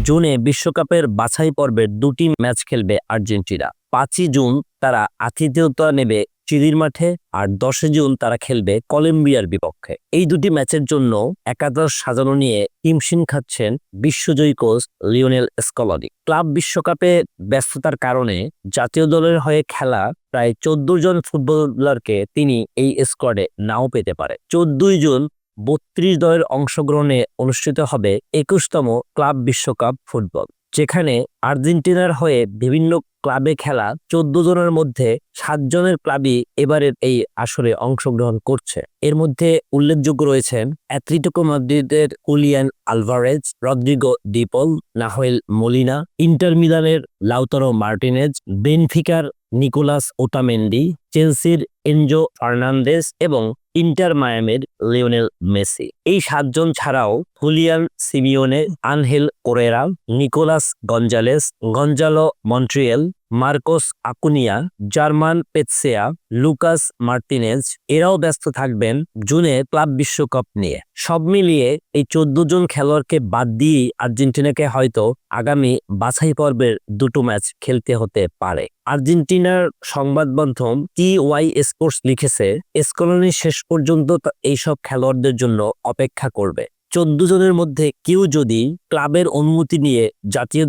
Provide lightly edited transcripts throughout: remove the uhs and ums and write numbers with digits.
জুনে বিশ্বকাপের বাছাই পর্বের দুটি ম্যাচ খেলবে আর্জেন্টিনা। 5ই জুন তারা আতিথেয়তা নেবে চিলির মাঠে, আর 10 জুন তারা খেলবে কলম্বিয়ার বিপক্ষে। এই দুটি ম্যাচের জন্য একাদশ সাজানো নিয়ে হিমশিম খাচ্ছেন বিশ্বজয়ী কোচ লিওনেল স্কলনি। ক্লাব বিশ্বকাপে ব্যস্ততার কারণে জাতীয় দলের হয়ে খেলা প্রায় 14 জন ফুটবলারকে তিনি এই স্কোয়াডে নাও পেতে পারে। 14 জুন 32 দলের অংশগ্রহণে অনুষ্ঠিত হবে 21তম ক্লাব বিশ্বকাপ ফুটবল, যেখানে আর্জেন্টিনার হয়ে বিভিন্ন ক্লাবে খেলা 14 জনের মধ্যে 7 জনের ক্লাবই এবারের এই আসরে অংশগ্রহণ করছে। এর মধ্যে উল্লেখযোগ্য রয়েছেন অ্যাটলেটিকো মাদ্রিদের Julian Alvarez, Rodrigo De Paul, Nahuel Molina, Inter মিলানের লাউতারো মার্টিনেজ, বেনফিকার নিকোলাস ওটামেন্ডি, চেলসির এনজো ফার্নান্দেজ এবং ইন্টার মায়ামির লিওনেল মেসি। এই 7 জন ছাড়াও Julian Simeone, Angel Correa, Nicolas Gonzalez, Gonzalo Montiel, Marcos Acuna, German পেটসেয়া, লুকাস মার্টিনেজ এরাও ব্যস্ত থাকবেন জুনে ক্লাব বিশ্বকাপ নিয়ে। সব মিলিয়ে এই 14 জন খেলোয়াড়কে বাদ দিয়েই আর্জেন্টিনাকে হয়তো আগামী বাছাই পর্বের দুটো ম্যাচ খেলতে হতে পারে। আর্জেন্টিনার সংবাদ মাধ্যম TY স্পোর্টস লিখেছে, স্কলনি শেষ পর্যন্ত এইসব খেলোয়াড়দের জন্য অপেক্ষা করবে। 14 জনের মধ্যে কেউ যদি ক্লাবের অনুমতি নিয়ে জাতীয়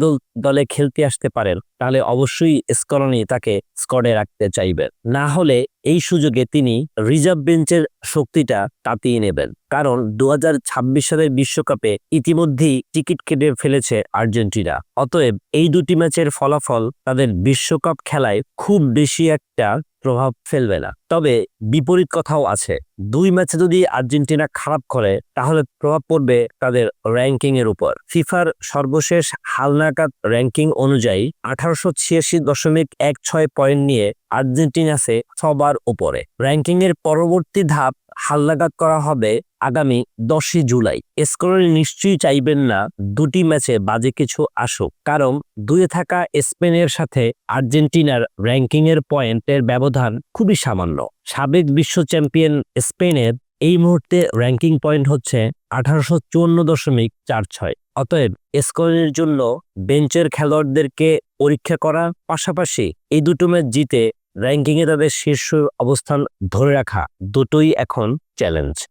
দলে খেলতে আসতে পারেন, তাহলে অবশ্যই স্কলনি তাকে স্কোয়াডে রাখতে চাইবেন। না হলে এই সুযোগে তিনি রিজার্ভ বেঞ্চের শক্তিটা তাতিয়ে নেবেন, কারণ 2026 সালের বিশ্বকাপে ইতিমধ্যেই টিকিট কেটে ফেলেছে আর্জেন্টিনা। অতএব এই দুটি ম্যাচের ফলাফল তাদের বিশ্বকাপ খেলায় খুব বেশি একটা প্রভাব ফেলবে না। তবে বিপরীত কথাও আছে, 2 ম্যাচে যদি আর্জেন্টিনা খারাপ করে তাহলে প্রভাব পড়বে তাদের র্যাঙ্কিং এর উপর। ফিফার সর্বশেষ হালনাগাদ র্যাঙ্কিং অনুযায়ী 1886.16 পয়েন্ট নিয়ে আর্জেন্টিনা আছে সবার উপরে। র্যাঙ্কিং এর পরবর্তী ধাপ হালনাগাদ করা হবে আগামী 10 জুলাই। স্কলনি নিশ্চয়ই চাইবেন না দুটি ম্যাচে বাজে কিছু আসুক, কারণ 2-এ থাকা স্পেনের সাথে আর্জেন্টিনার র্যাঙ্কিং এর পয়েন্টের ব্যবধান খুবই সামান্য। সাবেক বিশ্ব চ্যাম্পিয়ন স্পেনের এই মুহূর্তে র্যাঙ্কিং পয়েন্ট হচ্ছে 1854.46। অতএব স্কলনির জন্য বেঞ্চের খেলোয়াড়দেরকে পরীক্ষা করার পাশাপাশি এই দুটো ম্যাচ জিতে র্যাঙ্কিংয়ে তাদের শীর্ষ অবস্থান ধরে রাখা, দুটোই এখন চ্যালেঞ্জ।